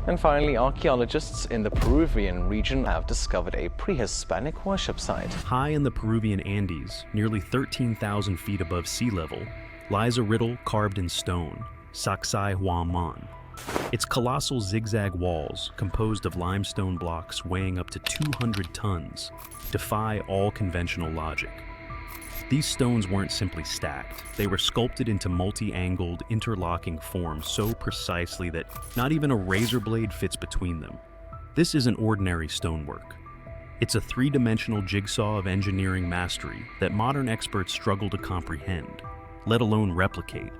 And finally, archaeologists in the Peruvian region have discovered a pre-Hispanic worship site. High in the Peruvian Andes, nearly 13,000 feet above sea level, lies a riddle carved in stone, Sacsayhuamán. Its colossal zigzag walls, composed of limestone blocks weighing up to 200 tons, defy all conventional logic. These stones weren't simply stacked. They were sculpted into multi-angled, interlocking forms so precisely that not even a razor blade fits between them. This isn't ordinary stonework. It's a three-dimensional jigsaw of engineering mastery that modern experts struggle to comprehend, let alone replicate.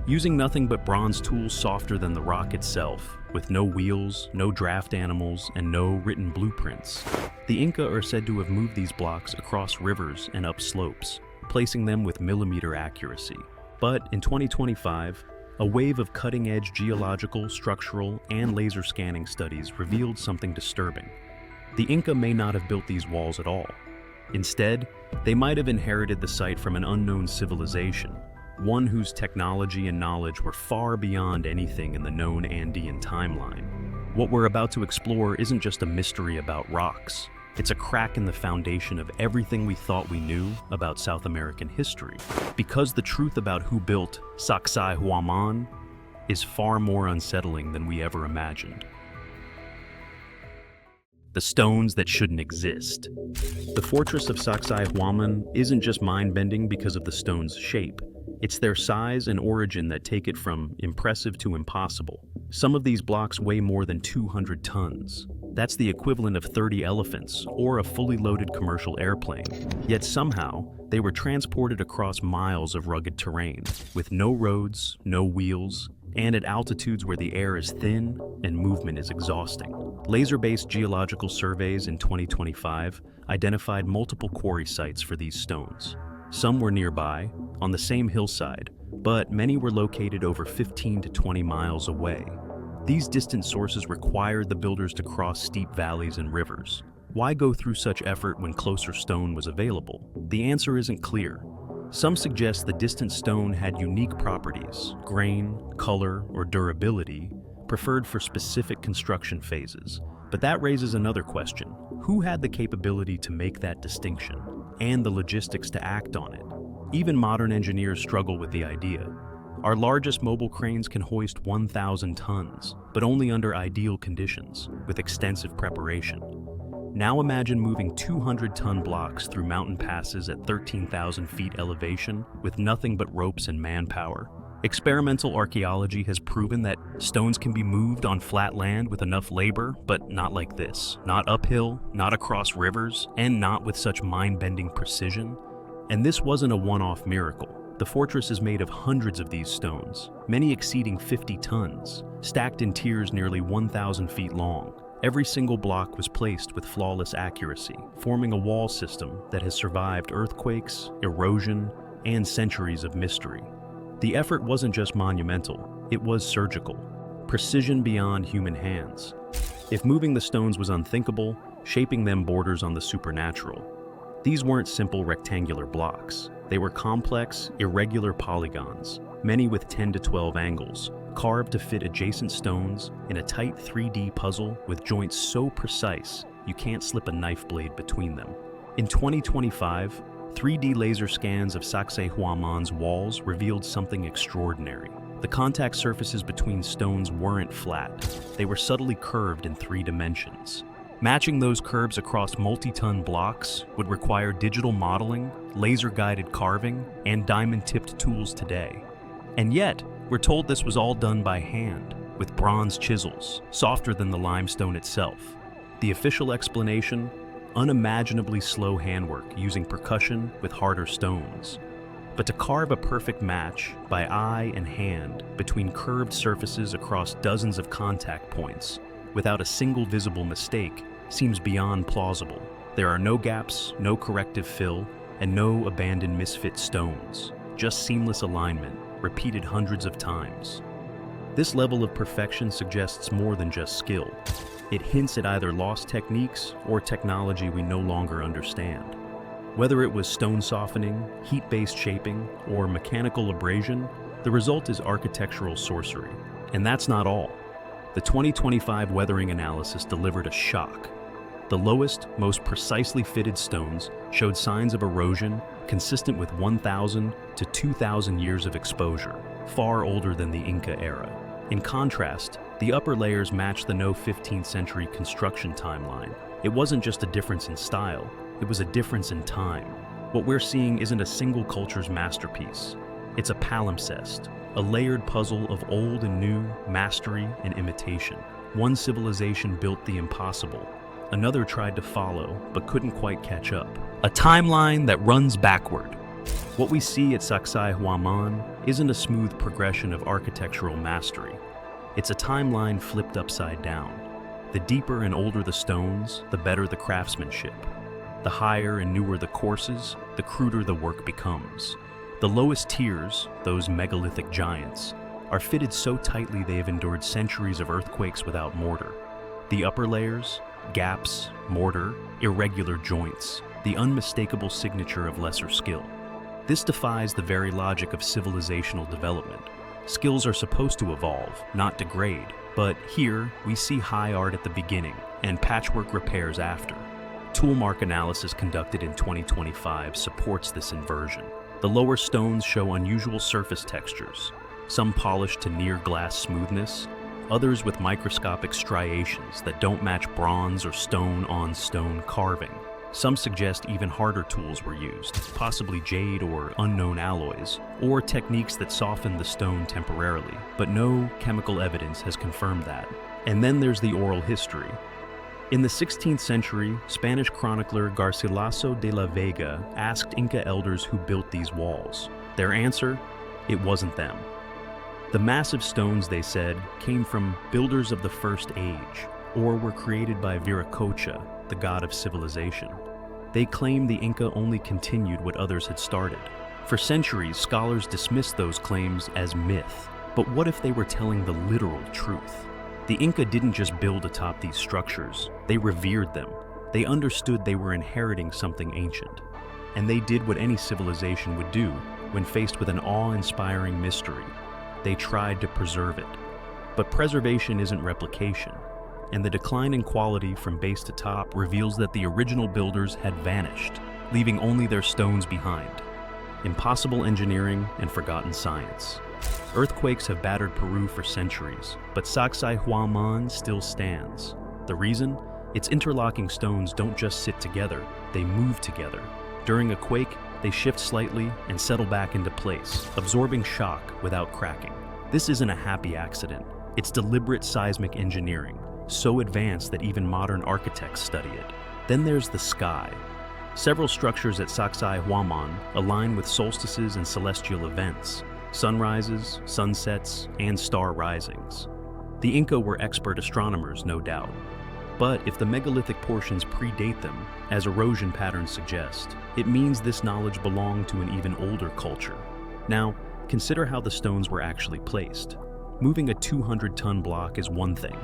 Using nothing but bronze tools softer than the rock itself, with no wheels, no draft animals, and no written blueprints, the Inca are said to have moved these blocks across rivers and up slopes, placing them with millimeter accuracy. But in 2025, a wave of cutting-edge geological, structural, and laser scanning studies revealed something disturbing. The Inca may not have built these walls at all. Instead, they might have inherited the site from an unknown civilization, one whose technology and knowledge were far beyond anything in the known Andean timeline. What we're about to explore isn't just a mystery about rocks. It's a crack in the foundation of everything we thought we knew about South American history. Because the truth about who built Sacsayhuamán is far more unsettling than we ever imagined. The stones that shouldn't exist. The fortress of Sacsayhuamán isn't just mind-bending because of the stone's shape. It's their size and origin that take it from impressive to impossible. Some of these blocks weigh more than 200 tons. That's the equivalent of 30 elephants or a fully loaded commercial airplane. Yet somehow, they were transported across miles of rugged terrain, with no roads, no wheels, and at altitudes where the air is thin and movement is exhausting. Laser-based geological surveys in 2025 identified multiple quarry sites for these stones. Some were nearby, on the same hillside, but many were located over 15 to 20 miles away. These distant sources required the builders to cross steep valleys and rivers. Why go through such effort when closer stone was available? The answer isn't clear. Some suggest the distant stone had unique properties, grain, color, or durability, preferred for specific construction phases. But that raises another question. Who had the capability to make that distinction, and the logistics to act on it? Even modern engineers struggle with the idea. Our largest mobile cranes can hoist 1,000 tons, but only under ideal conditions, with extensive preparation. Now imagine moving 200-ton blocks through mountain passes at 13,000 feet elevation with nothing but ropes and manpower. Experimental archaeology has proven that stones can be moved on flat land with enough labor, but not like this. Not uphill, not across rivers, and not with such mind-bending precision. And this wasn't a one-off miracle. The fortress is made of hundreds of these stones, many exceeding 50 tons, stacked in tiers nearly 1,000 feet long. Every single block was placed with flawless accuracy, forming a wall system that has survived earthquakes, erosion, and centuries of mystery. The effort wasn't just monumental, it was surgical. Precision beyond human hands. If moving the stones was unthinkable, shaping them borders on the supernatural. These weren't simple rectangular blocks. They were complex, irregular polygons, many with 10 to 12 angles, carved to fit adjacent stones in a tight 3D puzzle with joints so precise you can't slip a knife blade between them. In 2025, 3D laser scans of Sacsayhuamán's walls revealed something extraordinary. The contact surfaces between stones weren't flat. They were subtly curved in 3 dimensions. Matching those curves across multi-ton blocks would require digital modeling, laser-guided carving, and diamond-tipped tools today. And yet, we're told this was all done by hand, with bronze chisels, softer than the limestone itself. The official explanation? Unimaginably slow handwork using percussion with harder stones. But to carve a perfect match by eye and hand between curved surfaces across dozens of contact points without a single visible mistake seems beyond plausible. There are no gaps, no corrective fill, and no abandoned misfit stones. Just seamless alignment, repeated hundreds of times. This level of perfection suggests more than just skill. It hints at either lost techniques or technology we no longer understand. Whether it was stone softening, heat-based shaping, or mechanical abrasion, the result is architectural sorcery. And that's not all. the 2025 weathering analysis delivered a shock. The lowest, most precisely fitted stones showed signs of erosion consistent with 1,000 to 2,000 years of exposure, far older than the Inca era. In contrast, the upper layers matched the no 15th century construction timeline. It wasn't just a difference in style, it was a difference in time. What we're seeing isn't a single culture's masterpiece. It's a palimpsest, a layered puzzle of old and new, mastery and imitation. One civilization built the impossible. Another tried to follow, but couldn't quite catch up. A timeline that runs backward. What we see at Sacsayhuamán isn't a smooth progression of architectural mastery. It's a timeline flipped upside down. The deeper and older the stones, the better the craftsmanship. The higher and newer the courses, the cruder the work becomes. The lowest tiers, those megalithic giants, are fitted so tightly they have endured centuries of earthquakes without mortar. The upper layers, gaps, mortar, irregular joints, the unmistakable signature of lesser skill. This defies the very logic of civilizational development. Skills are supposed to evolve, not degrade, but here we see high art at the beginning and patchwork repairs after. Toolmark analysis conducted in 2025 supports this inversion. The lower stones show unusual surface textures, some polished to near glass smoothness, others with microscopic striations that don't match bronze or stone-on-stone carving. Some suggest even harder tools were used, possibly jade or unknown alloys, or techniques that soften the stone temporarily, but no chemical evidence has confirmed that. And then there's the oral history. In the 16th century, Spanish chronicler Garcilaso de la Vega asked Inca elders who built these walls. Their answer? It wasn't them. The massive stones, they said, came from builders of the First Age, or were created by Viracocha, the god of civilization. They claimed the Inca only continued what others had started. For centuries, scholars dismissed those claims as myth. But what if they were telling the literal truth? The Inca didn't just build atop these structures, they revered them. They understood they were inheriting something ancient. And they did what any civilization would do when faced with an awe-inspiring mystery. They tried to preserve it. But preservation isn't replication, and the decline in quality from base to top reveals that the original builders had vanished, leaving only their stones behind. Impossible engineering and forgotten science. Earthquakes have battered Peru for centuries, but Sacsayhuamán still stands. The reason? Its interlocking stones don't just sit together, they move together. During a quake, they shift slightly and settle back into place, absorbing shock without cracking. This isn't a happy accident. It's deliberate seismic engineering, so advanced that even modern architects study it. Then there's the sky. Several structures at Sacsayhuamán align with solstices and celestial events, sunrises, sunsets, and star risings. The Inca were expert astronomers, no doubt. But if the megalithic portions predate them, as erosion patterns suggest, it means this knowledge belonged to an even older culture. Now, consider how the stones were actually placed. Moving a 200-ton block is one thing.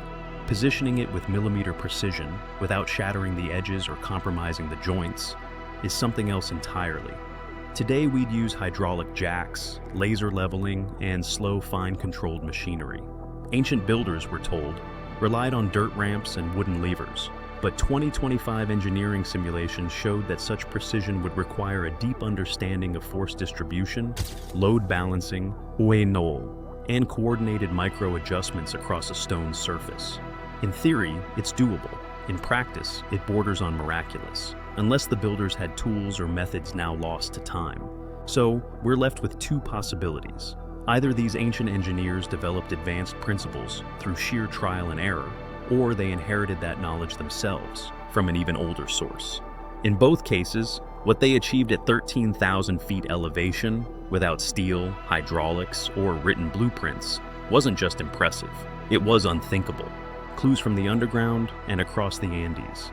Positioning it with millimeter precision, without shattering the edges or compromising the joints, is something else entirely. Today we'd use hydraulic jacks, laser leveling, and slow, fine-controlled machinery. Ancient builders, we're told, relied on dirt ramps and wooden levers, but 2025 engineering simulations showed that such precision would require a deep understanding of force distribution, load balancing, and coordinated micro-adjustments across a stone's surface. In theory, it's doable. In practice, it borders on miraculous, unless the builders had tools or methods now lost to time. So, we're left with two possibilities. Either these ancient engineers developed advanced principles through sheer trial and error, or they inherited that knowledge themselves from an even older source. In both cases, what they achieved at 13,000 feet elevation, without steel, hydraulics, or written blueprints, wasn't just impressive, it was unthinkable. Clues from the underground and across the Andes.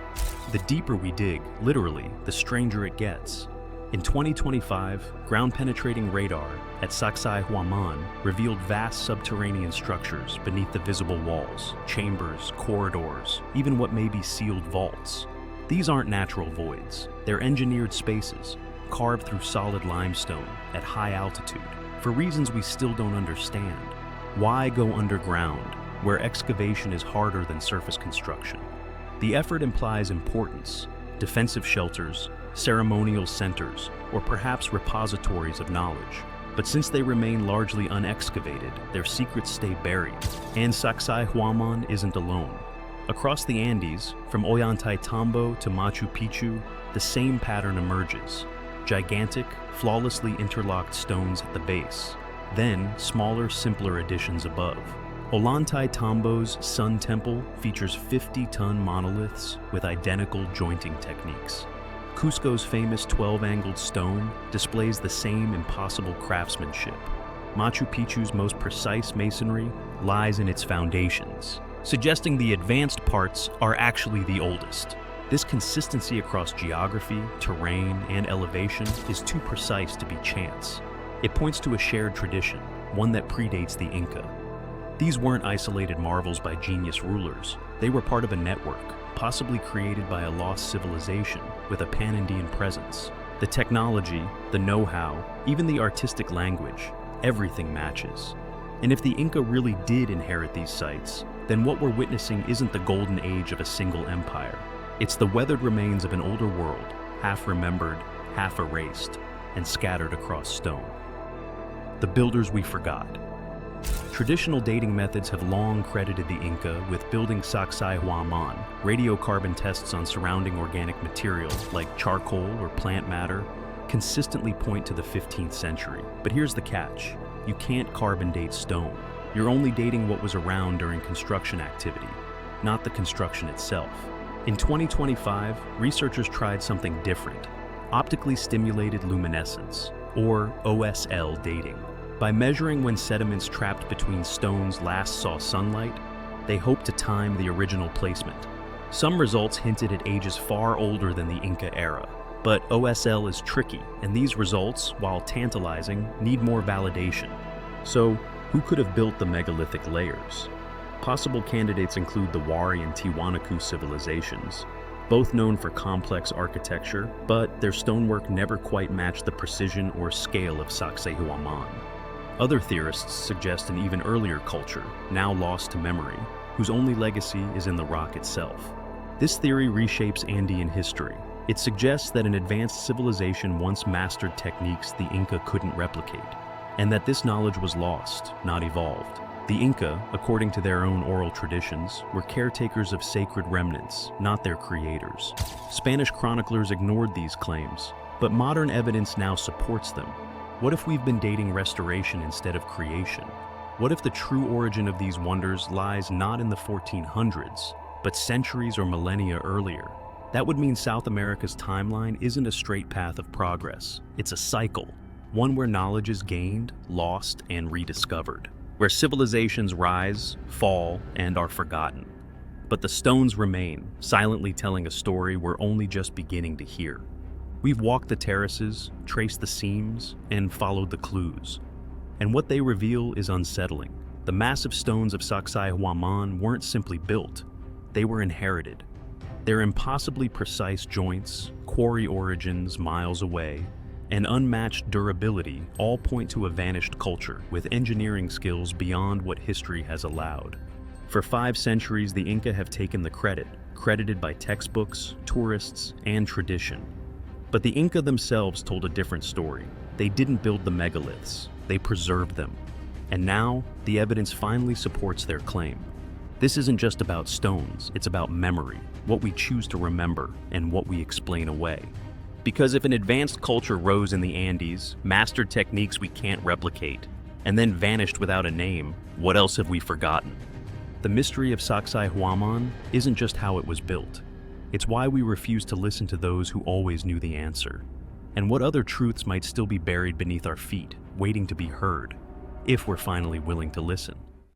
The deeper we dig, literally, the stranger it gets. In 2025, ground-penetrating radar at Sacsayhuamán revealed vast subterranean structures beneath the visible walls, chambers, corridors, even what may be sealed vaults. These aren't natural voids. They're engineered spaces, carved through solid limestone at high altitude, for reasons we still don't understand. Why go underground? where excavation is harder than surface construction. The effort implies importance, defensive shelters, ceremonial centers, or perhaps repositories of knowledge. But since they remain largely unexcavated, their secrets stay buried. And Sacsayhuamán isn't alone. Across the Andes, from Ollantaytambo to Machu Picchu, the same pattern emerges. Gigantic, flawlessly interlocked stones at the base, then smaller, simpler additions above. Ollantaytambo's Sun Temple features 50-ton monoliths with identical jointing techniques. Cusco's famous 12-angled stone displays the same impossible craftsmanship. Machu Picchu's most precise masonry lies in its foundations, suggesting the advanced parts are actually the oldest. This consistency across geography, terrain, and elevation is too precise to be chance. It points to a shared tradition, one that predates the Inca. These weren't isolated marvels by genius rulers. They were part of a network, possibly created by a lost civilization with a pan-Indian presence. The technology, the know-how, even the artistic language, everything matches. And if the Inca really did inherit these sites, then what we're witnessing isn't the golden age of a single empire. It's the weathered remains of an older world, half remembered, half erased, and scattered across stone. The builders we forgot. Traditional dating methods have long credited the Inca with building Sacsayhuamán. Radiocarbon tests on surrounding organic material, like charcoal or plant matter, consistently point to the 15th century. But here's the catch. You can't carbon date stone. You're only dating what was around during construction activity, not the construction itself. In 2025, researchers tried something different: optically stimulated luminescence, or OSL dating. By measuring when sediments trapped between stones last saw sunlight, they hoped to time the original placement. Some results hinted at ages far older than the Inca-era. But OSL is tricky, and these results, while tantalizing, need more validation. So, who could have built the megalithic layers? Possible candidates include the Wari and Tiwanaku civilizations, both known for complex architecture, but their stonework never quite matched the precision or scale of Sacsayhuamán. Other theorists suggest an even earlier culture, now lost to memory, whose only legacy is in the rock itself. This theory reshapes Andean history. It suggests that an advanced civilization once mastered techniques the Inca couldn't replicate, and that this knowledge was lost, not evolved. The Inca, according to their own oral traditions, were caretakers of sacred remnants, not their creators. Spanish chroniclers ignored these claims, but modern evidence now supports them. What if we've been dating restoration instead of creation? What if the true origin of these wonders lies not in the 1400s, but centuries or millennia earlier? That would mean South America's timeline isn't a straight path of progress. It's a cycle, one where knowledge is gained, lost, and rediscovered, where civilizations rise, fall, and are forgotten. But the stones remain, silently telling a story we're only just beginning to hear. We've walked the terraces, traced the seams, and followed the clues. And what they reveal is unsettling. The massive stones of Sacsayhuamán weren't simply built, they were inherited. Their impossibly precise joints, quarry origins miles away, and unmatched durability all point to a vanished culture with engineering skills beyond what history has allowed. For 5 centuries, the Inca have taken the credit, credited by textbooks, tourists, and tradition. But the Inca themselves told a different story. They didn't build the megaliths, they preserved them. And now, the evidence finally supports their claim. This isn't just about stones, it's about memory, what we choose to remember, and what we explain away. Because if an advanced culture rose in the Andes, mastered techniques we can't replicate, and then vanished without a name, what else have we forgotten? The mystery of Sacsayhuamán isn't just how it was built. It's why we refuse to listen to those who always knew the answer. And what other truths might still be buried beneath our feet, waiting to be heard, if we're finally willing to listen.